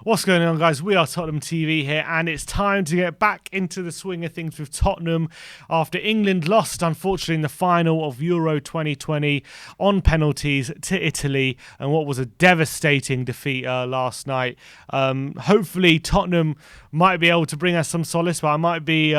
What's going on, guys? We are Tottenham TV here, and it's time to get back into the swing of things with Tottenham after England lost, unfortunately, in the final of Euro 2020 on penalties to Italy, and what was a devastating defeat last night. Hopefully, Tottenham might be able to bring us some solace, but I might be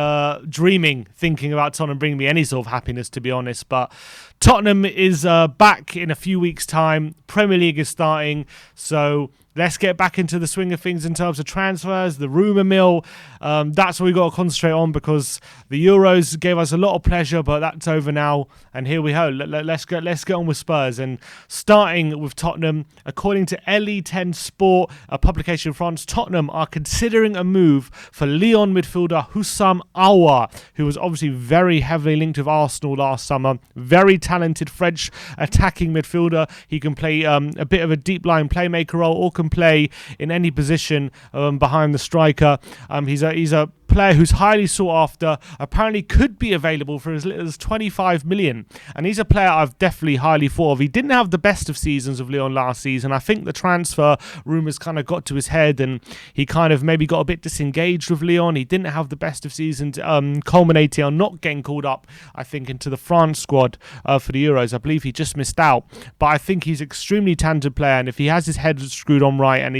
dreaming, thinking about Tottenham bringing me any sort of happiness, to be honest. But Tottenham is back in a few weeks' time. Premier League is starting, so let's get back into the swing of things in terms of transfers, the rumour mill. That's what we've got to concentrate on, because the Euros gave us a lot of pleasure, but that's over now. And here we go. Let's get on with Spurs. And starting with Tottenham, according to LE10 Sport, a publication in France, Tottenham are considering a move for Lyon midfielder Houssam Aouar, who was obviously very heavily linked with Arsenal last summer. Very talented French attacking midfielder. He can play a bit of a deep line playmaker role, or can play in any position behind the striker. He's a player who's highly sought after, apparently could be available for as little as 25 million, and he's a player I've definitely highly thought of. He didn't have the best of seasons of Lyon last season. I think the transfer rumours kind of got to his head, and he kind of maybe got a bit disengaged with Lyon. He didn't have the best of seasons, culminating on not getting called up, I think, into the France squad for the Euros. I believe he just missed out, but I think he's an extremely talented player, and if he has his head screwed on right, and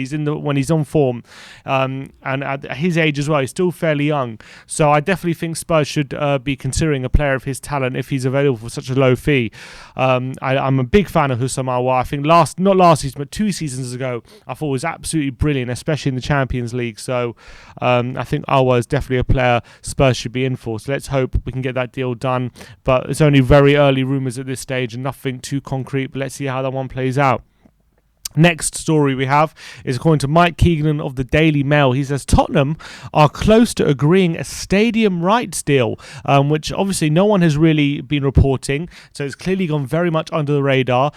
when he's on form, and at his age as well, he's still fairly young. So I definitely think Spurs should be considering a player of his talent if he's available for such a low fee. I'm a big fan of Houssam Aouar. I think not last season, but 2 seasons ago, I thought was absolutely brilliant, especially in the Champions League. So I think Aouar is definitely a player Spurs should be in for. So let's hope we can get that deal done. But it's only very early rumours at this stage and nothing too concrete. But let's see how that one plays out. Next story we have is according to Mike Keegan of the Daily Mail. He says Tottenham are close to agreeing a stadium rights deal, which obviously no one has really been reporting. So it's clearly gone very much under the radar.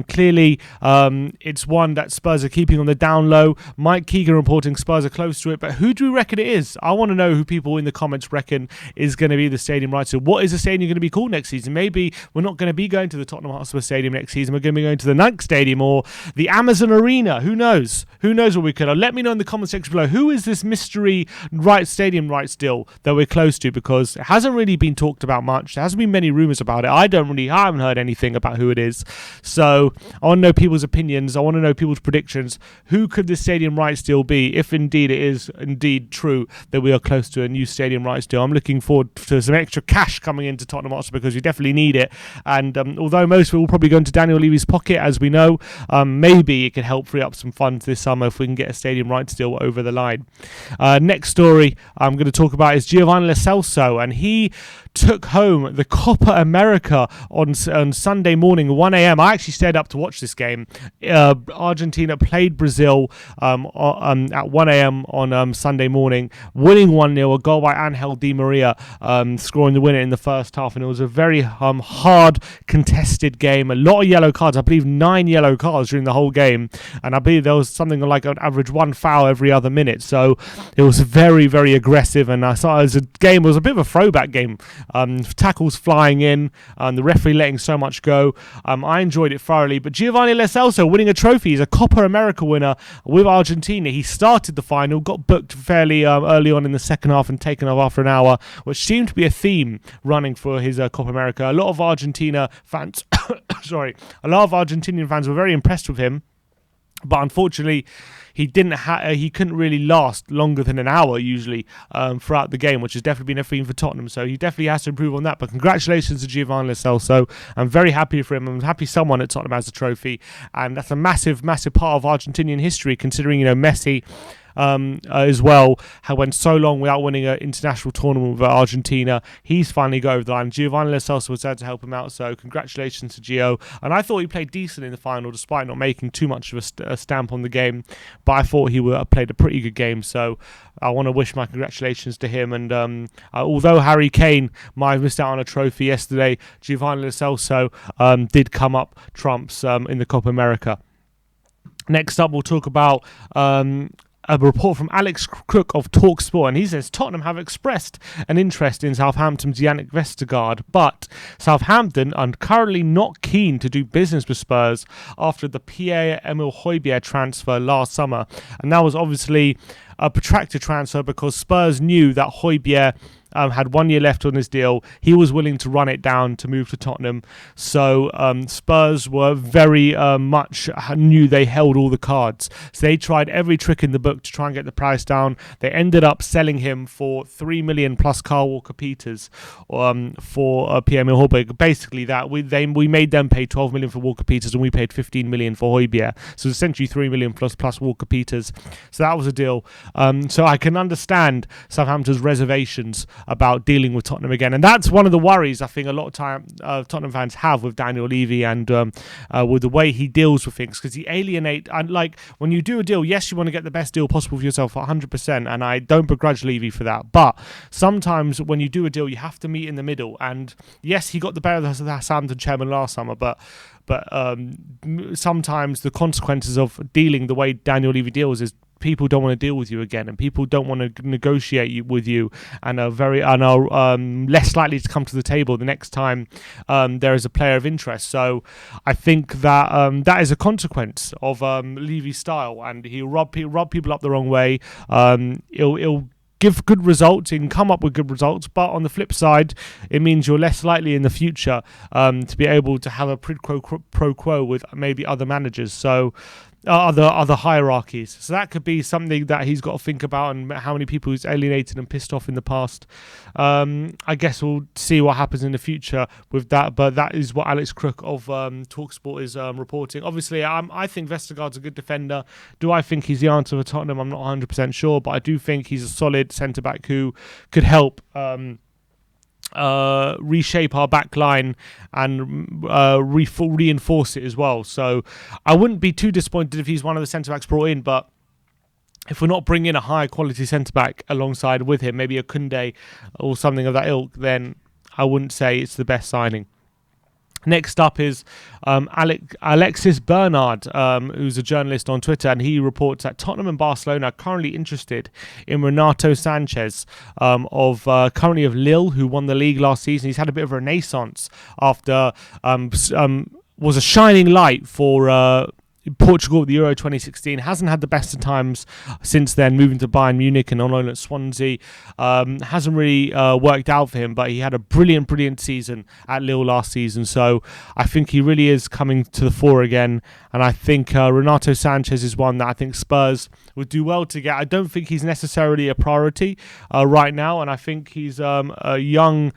Clearly, it's one that Spurs are keeping on the down low. Mike Keegan reporting Spurs are close to it, but who do we reckon it is? I want to know who people in the comments reckon is going to be the stadium rights deal. What is the stadium going to be called next season? Maybe we're not going to be going to the Tottenham Hotspur Stadium next season. We're going to be going to the Nike Stadium or the Amazon Arena. Who knows? Who knows what we could? Let me know in the comment section below. Who is this mystery stadium rights deal that we're close to? Because it hasn't really been talked about much. There hasn't been many rumours about it. I haven't heard anything about who it is. So I want to know people's opinions. I want to know people's predictions. Who could this stadium rights deal be, if indeed it is indeed true that we are close to a new stadium rights deal? I'm looking forward to some extra cash coming into Tottenham Hotspur, because we definitely need it. And although most of it will probably go into Daniel Levy's pocket, as we know, maybe it can help free up some funds this summer if we can get a stadium rights deal over the line. Next story I'm going to talk about is Giovanni Lo Celso, and he took home the Copa America on Sunday morning, 1 a.m. I actually stayed up to watch this game. Argentina played Brazil at 1 a.m. on Sunday morning, winning 1-0, a goal by Angel Di Maria, scoring the winner in the first half, and it was a very hard contested game. A lot of yellow cards, I believe 9 yellow cards during the whole game, and I believe there was something like an average 1 foul every other minute, so it was very, very aggressive, and I saw it as a game, it was a bit of a throwback game. Tackles flying in, the referee letting so much go. I enjoyed it thoroughly. But Giovanni Lo Celso winning a trophy. He's a Copa America winner with Argentina. He started the final, got booked fairly early on in the second half and taken off after an hour, which seemed to be a theme running for his Copa America. A lot of Argentina fans, a lot of Argentinian fans were very impressed with him. But unfortunately, he couldn't really last longer than an hour usually throughout the game, which has definitely been a theme for Tottenham. So he definitely has to improve on that. But congratulations to Giovanni Lo Celso. I'm very happy for him. I'm happy someone at Tottenham has a trophy, and that's a massive, massive part of Argentinian history, considering Messi as well went so long without winning an international tournament with Argentina. He's finally got over the line. Giovanni Lo Celso was there to help him out, so congratulations to Gio. And I thought he played decent in the final, despite not making too much of a stamp on the game, but I thought he played a pretty good game, so I want to wish my congratulations to him. And although Harry Kane might have missed out on a trophy yesterday, Giovanni Lo Celso did come up trumps in the Copa America. Next up, we'll talk about a report from Alex Crook of TalkSport, and he says Tottenham have expressed an interest in Southampton's Yannick Vestergaard, but Southampton are currently not keen to do business with Spurs after the Pierre-Emile Højbjerg transfer last summer. And that was obviously a protracted transfer because Spurs knew that Højbjerg had 1 year left on his deal. He was willing to run it down to move to Tottenham. So Spurs were very much knew they held all the cards. So they tried every trick in the book to try and get the price down. They ended up selling him for $3 million plus Kyle Walker-Peters for Pierre-Emile Højbjerg. Basically, that we made them pay $12 million for Walker-Peters and we paid $15 million for Højbjerg. So essentially $3 million plus Walker-Peters. So that was a deal. So I can understand Southampton's reservations about dealing with Tottenham again, and that's one of the worries I think a lot of time Tottenham fans have with Daniel Levy and with the way he deals with things, because he alienate, and like when you do a deal, yes, you want to get the best deal possible for yourself 100%, and I don't begrudge Levy for that, but sometimes when you do a deal you have to meet in the middle, and yes, he got the better of the Southampton chairman last summer, but sometimes the consequences of dealing the way Daniel Levy deals is people don't want to deal with you again, and people don't want to negotiate with you, and are less likely to come to the table the next time there is a player of interest. So I think that that is a consequence of Levy's style, and he'll rub people up the wrong way. He'll give good results, he can come up with good results, but on the flip side, it means you're less likely in the future to be able to have a pro quo with maybe other managers. So other hierarchies. So that could be something that he's got to think about, and how many people he's alienated and pissed off in the past. I guess we'll see what happens in the future with that, but that is what Alex Crook of TalkSport is reporting. Obviously, I think Vestergaard's a good defender. Do I think he's the answer for Tottenham? I'm not 100% sure, but I do think he's a solid centre-back who could help reshape our back line and reinforce it as well. So I wouldn't be too disappointed if he's one of the centre-backs brought in, but if we're not bringing a high quality centre-back alongside with him, maybe a Koundé or something of that ilk, then I wouldn't say it's the best signing. Next up is Alexis Bernard, who's a journalist on Twitter, and he reports that Tottenham and Barcelona are currently interested in Renato Sanchez, currently of Lille, who won the league last season. He's had a bit of a renaissance after was a shining light for Portugal at the Euro 2016, hasn't had the best of times since then, moving to Bayern Munich and on loan at Swansea. Hasn't really worked out for him, but he had a brilliant season at Lille last season, so I think he really is coming to the fore again, and I think Renato Sanchez is one that I think Spurs would do well to get. I don't think he's necessarily a priority right now, and I think he's a young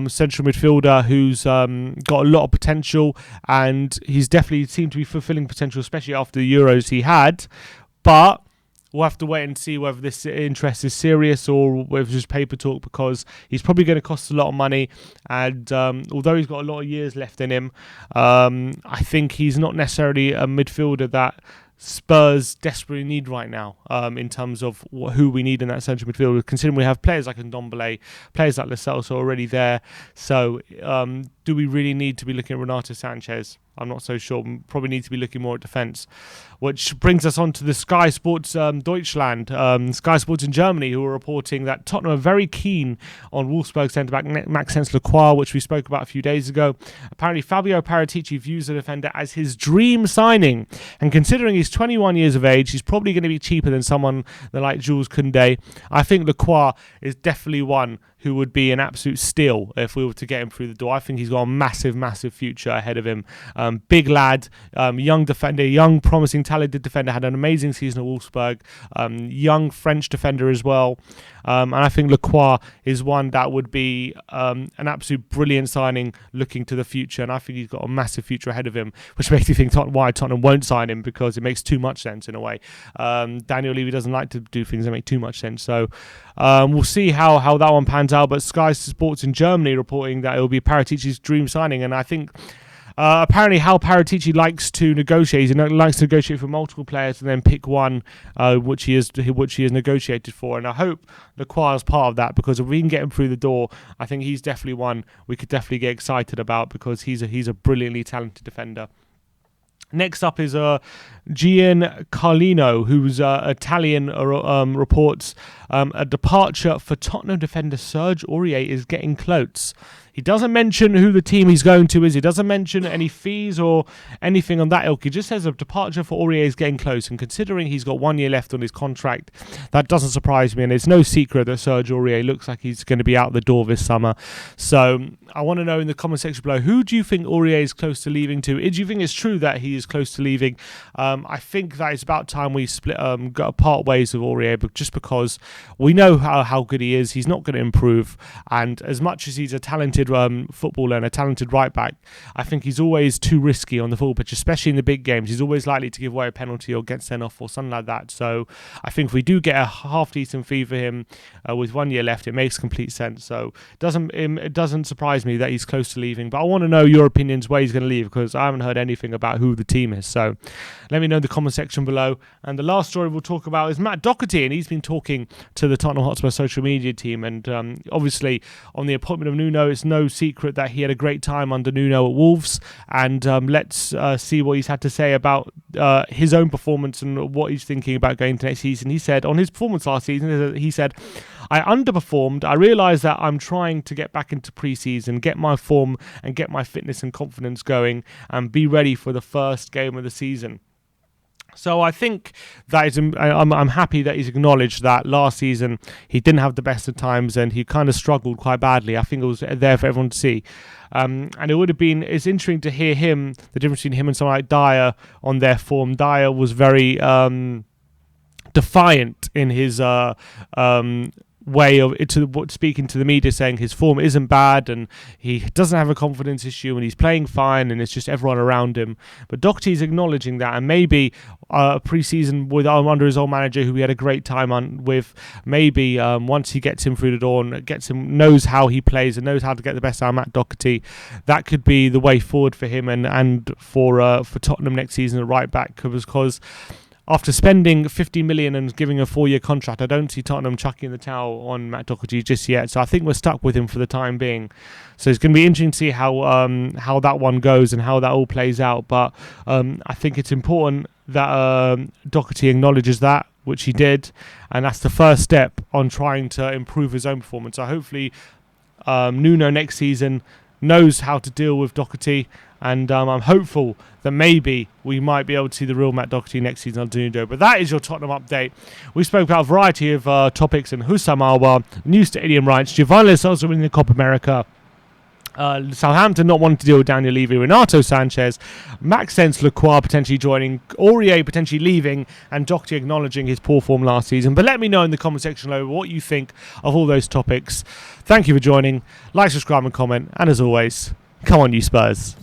central midfielder who's got a lot of potential, and he's definitely seemed to be fulfilling potential, especially after the Euros he had, but we'll have to wait and see whether this interest is serious or whether it's just paper talk, because he's probably going to cost a lot of money, and although he's got a lot of years left in him, I think he's not necessarily a midfielder that Spurs desperately need right now, in terms of who we need in that central midfield, considering we have players like Ndombele, players like Celso already there. So do we really need to be looking at Renato Sanchez? I'm not so sure. We probably need to be looking more at defence. Which brings us on to the Sky Sports Deutschland, Sky Sports in Germany, who are reporting that Tottenham are very keen on Wolfsburg centre-back Maxence Lacroix, which we spoke about a few days ago. Apparently, Fabio Paratici views the defender as his dream signing, and considering he's 21 years of age, he's probably going to be cheaper than someone like Jules Koundé. I think Lacroix is definitely one who would be an absolute steal if we were to get him through the door. I think he's got a massive future ahead of him. Big lad, young defender, young promising talented defender, had an amazing season at Wolfsburg. Young French defender as well. And I think Lacroix is one that would be an absolute brilliant signing looking to the future. And I think he's got a massive future ahead of him, which makes me think why Tottenham won't sign him, because it makes too much sense in a way. Daniel Levy doesn't like to do things that make too much sense. So we'll see how that one pans out. But Sky Sports in Germany reporting that it will be Paratici's dream signing. And I think apparently how Paratici likes to negotiate, he likes to negotiate for multiple players and then pick one which he has negotiated for. And I hope Lacroix is part of that, because if we can get him through the door, I think he's definitely one we could definitely get excited about, because he's a brilliantly talented defender. Next up is Gian Carlino, who's Italian, reports a departure for Tottenham defender Serge Aurier is getting close. He doesn't mention who the team he's going to is. He doesn't mention any fees or anything on that ilk. He just says a departure for Aurier is getting close. And considering he's got 1 year left on his contract, that doesn't surprise me. And it's no secret that Serge Aurier looks like he's going to be out the door this summer. So I want to know in the comment section below, who do you think Aurier is close to leaving to? Do you think it's true that he is close to leaving? I think that it's about time we part ways with Aurier, but just because we know how good he is. He's not going to improve. And as much as he's a talented footballer and a talented right back, I think he's always too risky on the football pitch, especially in the big games. He's always likely to give away a penalty or get sent off or something like that. So I think if we do get a half decent fee for him with 1 year left, it makes complete sense. So it doesn't surprise me that he's close to leaving, but I want to know your opinions where he's going to leave, because I haven't heard anything about who the team is. So let me know in the comment section below. And the last story we'll talk about is Matt Doherty, and he's been talking to the Tottenham Hotspur social media team, and obviously on the appointment of Nuno, it's no secret that he had a great time under Nuno at Wolves, and let's see what he's had to say about his own performance and what he's thinking about going to next season. He said on his performance last season, he said, "I underperformed. I realised that I'm trying to get back into pre-season, get my form and get my fitness and confidence going and be ready for the first game of the season." So I think that is, I'm happy that he's acknowledged that last season he didn't have the best of times and he kind of struggled quite badly. I think it was there for everyone to see. And it's interesting to hear the difference between him and someone like Dyer on their form. Dyer was very defiant in his way of speaking to the media, saying his form isn't bad and he doesn't have a confidence issue and he's playing fine and it's just everyone around him. But Doherty's acknowledging that, and maybe pre-season under his old manager, who he had a great time with, maybe once he gets him through the door and knows how he plays and knows how to get the best out of Matt Doherty, that could be the way forward for him and for Tottenham next season at right back, because after spending 50 million and giving a 4-year contract, I don't see Tottenham chucking the towel on Matt Doherty just yet. So I think we're stuck with him for the time being. So it's going to be interesting to see how that one goes and how that all plays out. But I think it's important that Doherty acknowledges that, which he did, and that's the first step on trying to improve his own performance. So hopefully Nuno next season knows how to deal with Doherty, and I'm hopeful that maybe we might be able to see the real Matt Doherty next season on Nuno. But that is your Tottenham update. We spoke about a variety of topics, and Hussam Aouar, new stadium rights, Giovanni Celso winning the Copa America, Southampton not wanting to deal with Daniel Levy, Renato Sanchez, Maxence Lacroix potentially joining, Aurier potentially leaving, and Doherty acknowledging his poor form last season. But let me know in the comment section below what you think of all those topics. Thank you for joining. Like, subscribe and comment, and as always, come on you Spurs.